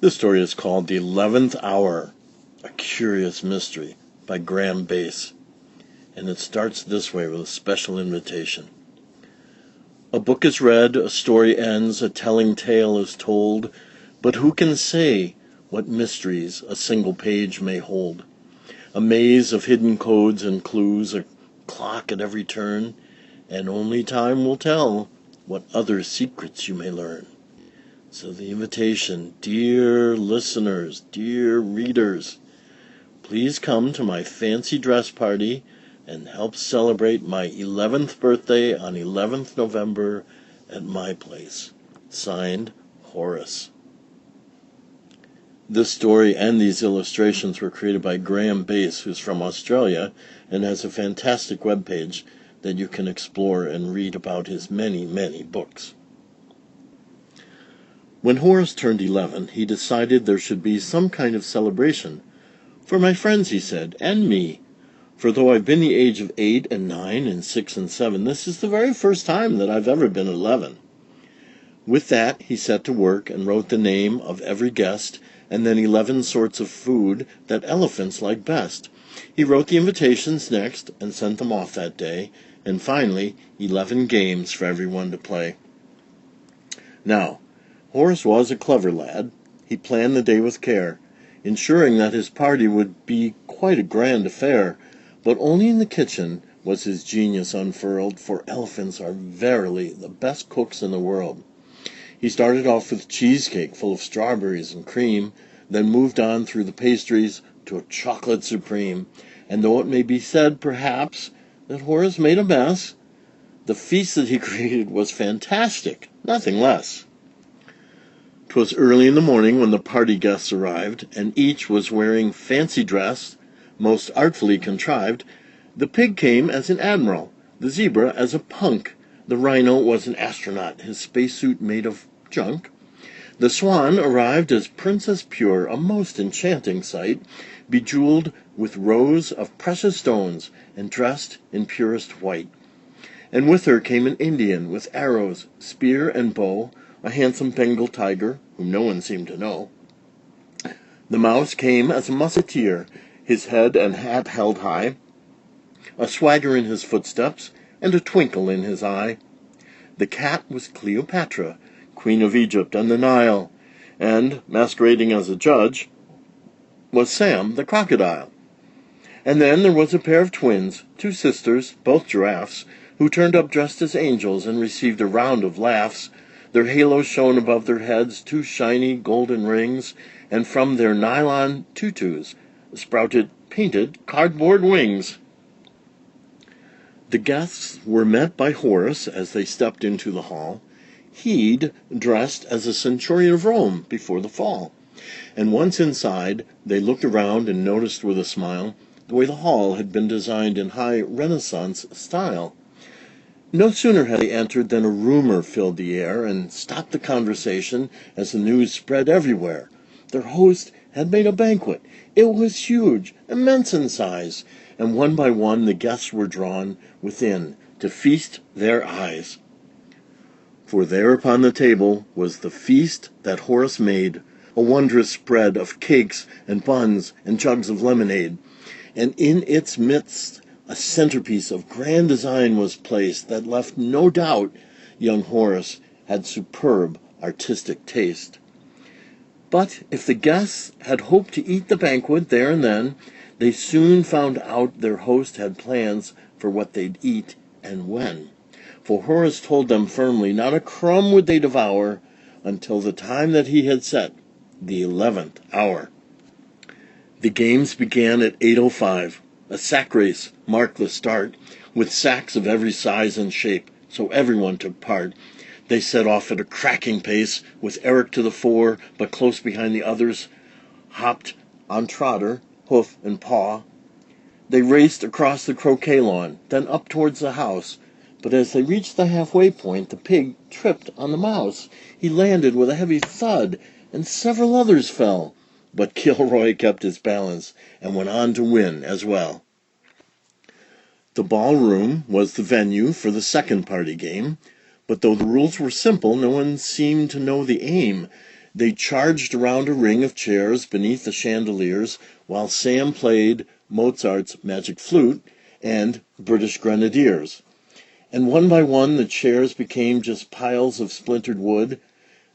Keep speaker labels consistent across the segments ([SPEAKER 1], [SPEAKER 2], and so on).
[SPEAKER 1] This story is called The 11th Hour, A Curious Mystery by Graeme, and it starts this way with a special invitation. A book is read, a story ends, a telling tale is told, but who can say what mysteries a single page may hold? A maze of hidden codes and clues, a clock at every turn, and only time will tell what other secrets you may learn. So the invitation, dear listeners, dear readers, please come to my fancy dress party and help celebrate my 11th birthday on 11th November at my place. Signed, Horace. This story and these illustrations were created by Graeme, who's from Australia and has a fantastic webpage that you can explore and read about his many, many books. When Horace turned 11, he decided there should be some kind of celebration. For my friends, he said, and me. For though I've been the age of 8 and 9 and 6 and 7, this is the very first time that I've ever been 11. With that, he set to work and wrote the name of every guest, and then 11 sorts of food that elephants like best. He wrote the invitations next and sent them off that day, and finally, 11 games for everyone to play. Now, Horace was a clever lad. He planned the day with care, ensuring that his party would be quite a grand affair, but only in the kitchen was his genius unfurled, for elephants are verily the best cooks in the world. He started off with cheesecake full of strawberries and cream, then moved on through the pastries to a chocolate supreme, and though it may be said, perhaps, that Horace made a mess, the feast that he created was fantastic, nothing less. 'Twas early in the morning when the party guests arrived, and each was wearing fancy dress, most artfully contrived. The pig came as an admiral, the zebra as a punk, the rhino was an astronaut, his spacesuit made of junk. The swan arrived as Princess Pure, a most enchanting sight, bejeweled with rows of precious stones and dressed in purest white. And with her came an Indian with arrows, spear, and bow, a handsome Bengal tiger, whom no one seemed to know. The mouse came as a musketeer, his head and hat held high, a swagger in his footsteps, and a twinkle in his eye. The cat was Cleopatra, Queen of Egypt and the Nile, and, masquerading as a judge, was Sam the crocodile. And then there was a pair of twins, 2 sisters, both giraffes, who turned up dressed as angels and received a round of laughs. Their halos shone above their heads, 2 shiny golden rings, and from their nylon tutus sprouted painted cardboard wings. The guests were met by Horace as they stepped into the hall. He'd dressed as a centurion of Rome before the fall. And once inside, they looked around and noticed with a smile the way the hall had been designed in high Renaissance style. No sooner had they entered than a rumor filled the air and stopped the conversation as the news spread everywhere. Their host had made a banquet. It was huge, immense in size, and one by one the guests were drawn within to feast their eyes. For there upon the table was the feast that Horace made, a wondrous spread of cakes and buns and jugs of lemonade, and in its midst a centerpiece of grand design was placed that left no doubt young Horace had superb artistic taste. But if the guests had hoped to eat the banquet there and then, they soon found out their host had plans for what they'd eat and when. For Horace told them firmly not a crumb would they devour until the time that he had set, the 11th hour. The games began at 8:05. A sack race marked the start, with sacks of every size and shape, so everyone took part. They set off at a cracking pace, with Eric to the fore, but close behind the others hopped on Trotter, Hoof, and Paw. They raced across the croquet lawn, then up towards the house. But as they reached the halfway point, the pig tripped on the mouse. He landed with a heavy thud, and several others fell. But Kilroy kept his balance and went on to win as well. The ballroom was the venue for the second party game, but though the rules were simple, no one seemed to know the aim. They charged around a ring of chairs beneath the chandeliers while Sam played Mozart's Magic Flute and British Grenadiers. And one by one the chairs became just piles of splintered wood.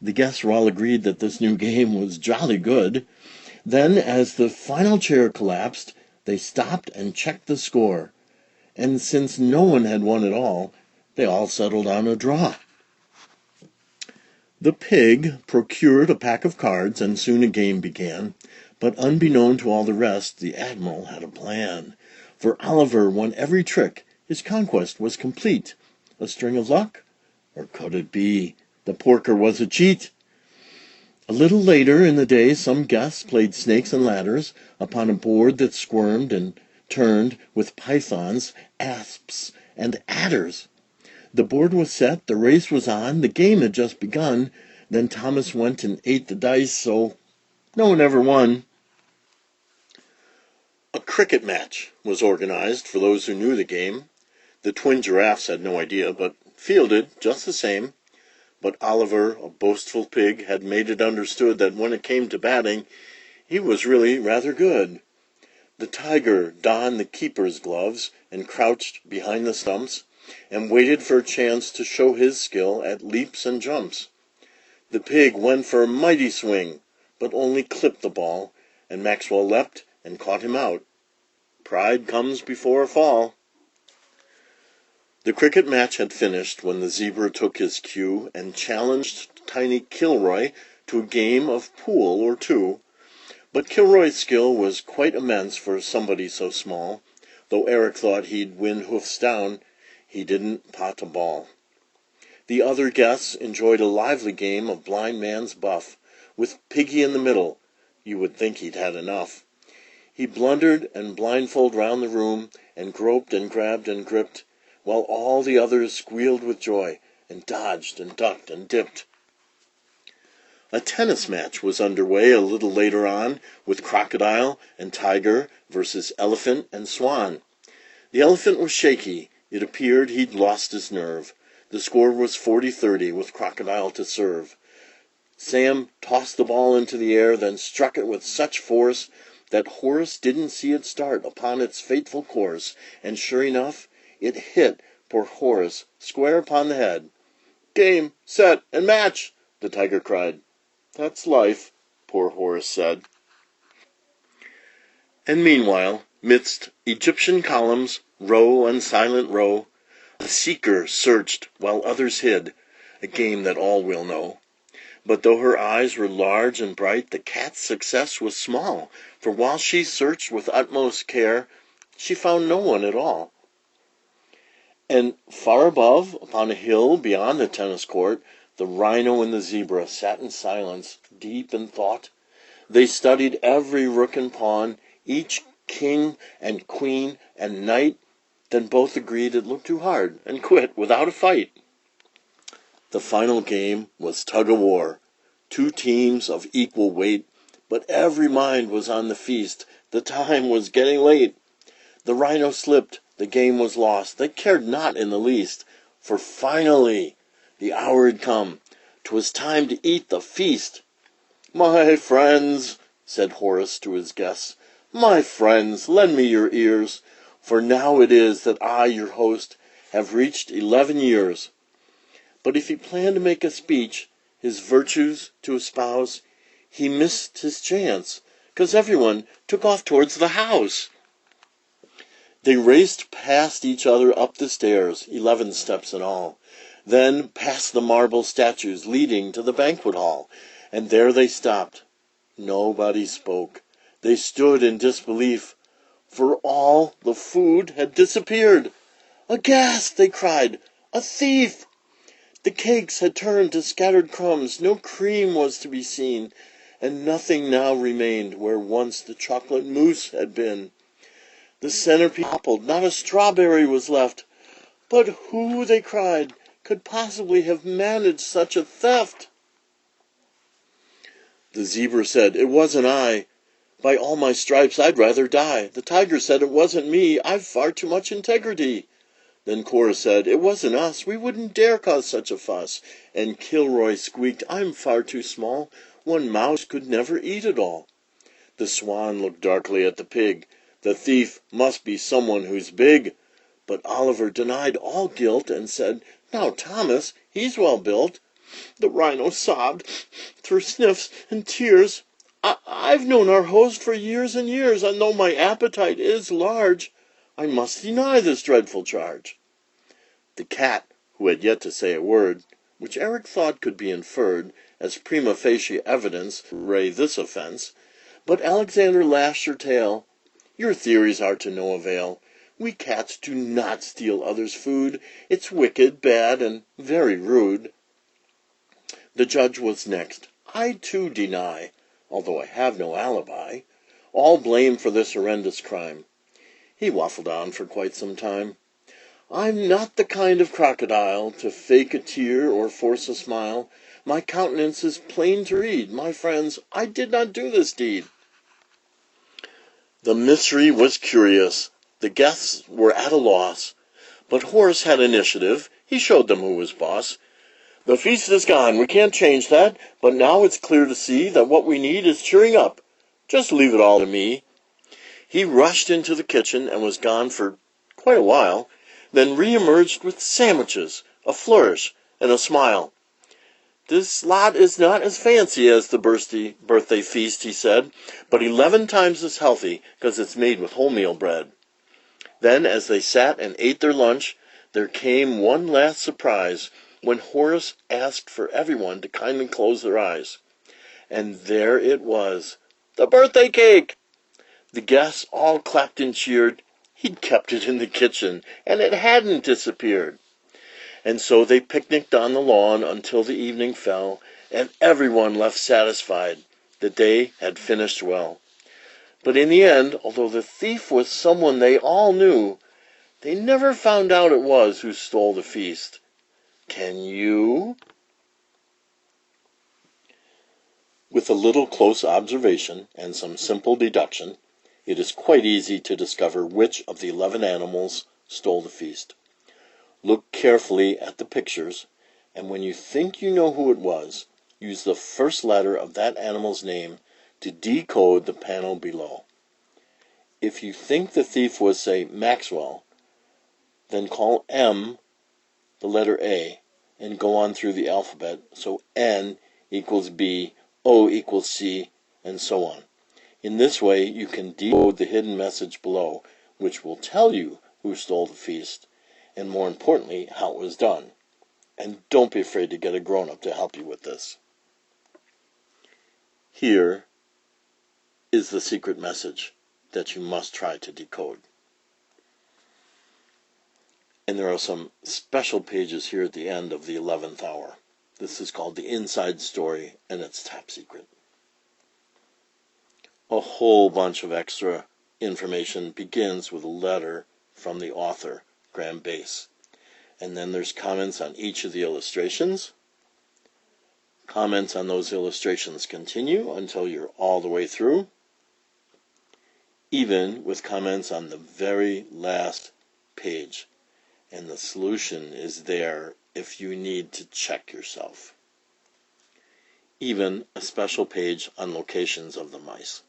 [SPEAKER 1] The guests were all agreed that this new game was jolly good. Then, as the final chair collapsed, they stopped and checked the score. And since no one had won at all, they all settled on a draw. The pig procured a pack of cards, and soon a game began. But unbeknown to all the rest, the admiral had a plan. For Oliver won every trick. His conquest was complete. A string of luck? Or could it be the porker was a cheat? A little later in the day, some guests played snakes and ladders upon a board that squirmed and turned with pythons, asps, and adders. The board was set, the race was on, the game had just begun. Then Thomas went and ate the dice, so no one ever won. A cricket match was organized for those who knew the game. The twin giraffes had no idea, but fielded just the same. But Oliver, a boastful pig, had made it understood that when it came to batting, he was really rather good. The tiger donned the keeper's gloves and crouched behind the stumps, and waited for a chance to show his skill at leaps and jumps. The pig went for a mighty swing, but only clipped the ball, and Maxwell leapt and caught him out. Pride comes before a fall. The cricket match had finished when the zebra took his cue and challenged tiny Kilroy to a game of pool or two. But Kilroy's skill was quite immense for somebody so small. Though Eric thought he'd win hoofs down, he didn't pot a ball. The other guests enjoyed a lively game of blind man's buff, with Piggy in the middle. You would think he'd had enough. He blundered and blindfold round the room, and groped and grabbed and gripped, while all the others squealed with joy, and dodged and ducked and dipped. A tennis match was underway a little later on, with Crocodile and Tiger versus Elephant and Swan. The elephant was shaky. It appeared he'd lost his nerve. The score was 40-30, with Crocodile to serve. Sam tossed the ball into the air, then struck it with such force that Horace didn't see it start upon its fateful course, and sure enough, it hit poor Horace square upon the head. "Game, set, and match!" the tiger cried. "That's life," poor Horace said. And meanwhile, midst Egyptian columns, row on silent row, a seeker searched while others hid, a game that all will know. But though her eyes were large and bright, the cat's success was small, for while she searched with utmost care, she found no one at all. And far above, upon a hill beyond the tennis court, the rhino and the zebra sat in silence, deep in thought. They studied every rook and pawn, each king and queen and knight, then both agreed it looked too hard, and quit without a fight. The final game was tug-of-war, 2 teams of equal weight, but every mind was on the feast. The time was getting late. The rhino slipped, the game was lost. They cared not in the least, for finally the hour had come. 'Twas time to eat the feast. "My friends," said Horace to his guests, "my friends, lend me your ears, for now it is that I, your host, have reached 11 years." But if he planned to make a speech, his virtues to espouse, he missed his chance, 'cause everyone took off towards the house. They raced past each other up the stairs, 11 steps in all, then past the marble statues leading to the banquet hall, and there they stopped. Nobody spoke. They stood in disbelief, for all the food had disappeared. "Aghast!" they cried. "A thief!" The cakes had turned to scattered crumbs, no cream was to be seen, and nothing now remained where once the chocolate mousse had been. The centerpiece toppled, not a strawberry was left. But who, they cried, could possibly have managed such a theft? The zebra said, "It wasn't I. By all my stripes, I'd rather die." The tiger said, "It wasn't me. I've far too much integrity." Then Cora said, "It wasn't us. We wouldn't dare cause such a fuss." And Kilroy squeaked, "I'm far too small. One mouse could never eat it all. The swan looked darkly at the pig. The thief must be someone who's big. But Oliver denied all guilt and said, "Now, Thomas, he's well built." The rhino sobbed through sniffs and tears. I've known our host for years and years, and though my appetite is large, I must deny this dreadful charge." The cat, who had yet to say a word, which Eric thought could be inferred as prima facie evidence to array this offense, but Alexander lashed her tail. "Your theories are to no avail. We cats do not steal others' food. It's wicked, bad, and very rude." The judge was next. "I too deny, although I have no alibi, all blame for this horrendous crime." He waffled on for quite some time. "I'm not the kind of crocodile to fake a tear or force a smile. My countenance is plain to read. My friends, I did not do this deed." The mystery was curious. The guests were at a loss. But Horace had initiative. He showed them who was boss. "The feast is gone. We can't change that. But now it's clear to see that what we need is cheering up. Just leave it all to me." He rushed into the kitchen and was gone for quite a while, then re-emerged with sandwiches, a flourish, and a smile. "This lot is not as fancy as the birthday feast," he said, "but 11 times as healthy, 'cause it's made with wholemeal bread." Then, as they sat and ate their lunch, there came one last surprise, when Horace asked for everyone to kindly close their eyes. And there it was, the birthday cake! The guests all clapped and cheered. He'd kept it in the kitchen, and it hadn't disappeared. And so they picnicked on the lawn until the evening fell, and everyone left satisfied. The day had finished well. But in the end, although the thief was someone they all knew, they never found out it was who stole the feast. Can you? With a little close observation and some simple deduction, it is quite easy to discover which of the 11 animals stole the feast. Look carefully at the pictures, and when you think you know who it was, use the first letter of that animal's name to decode the panel below. If you think the thief was, say, Maxwell, then call M the letter A, and go on through the alphabet, so N equals B, O equals C, and so on. In this way, you can decode the hidden message below, which will tell you who stole the feast, and more importantly, how it was done. And don't be afraid to get a grown-up to help you with this. Here is the secret message that you must try to decode. And there are some special pages here at the end of the 11th hour. This is called the Inside Story, and it's top secret. A whole bunch of extra information begins with a letter from the author, Graeme. And then there's comments on each of the illustrations. Comments on those illustrations continue until you're all the way through, even with comments on the very last page. And the solution is there if you need to check yourself. Even a special page on locations of the mice.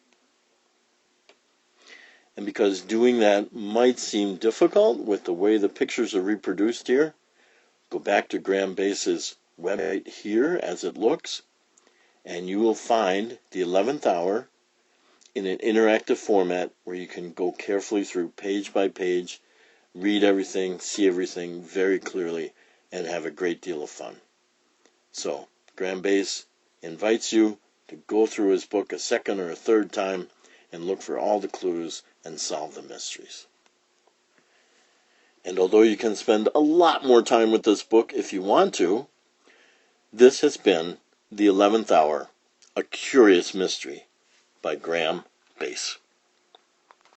[SPEAKER 1] And because doing that might seem difficult with the way the pictures are reproduced here, go back to Graeme Bass's website here as it looks, and you will find the 11th hour in an interactive format where you can go carefully through page by page, read everything, see everything very clearly, and have a great deal of fun. So, Graeme Bass invites you to go through his book a second or a third time and look for all the clues and solve the mysteries. And although you can spend a lot more time with this book if you want to, this has been The 11th Hour, A Curious Mystery by Graeme Bass.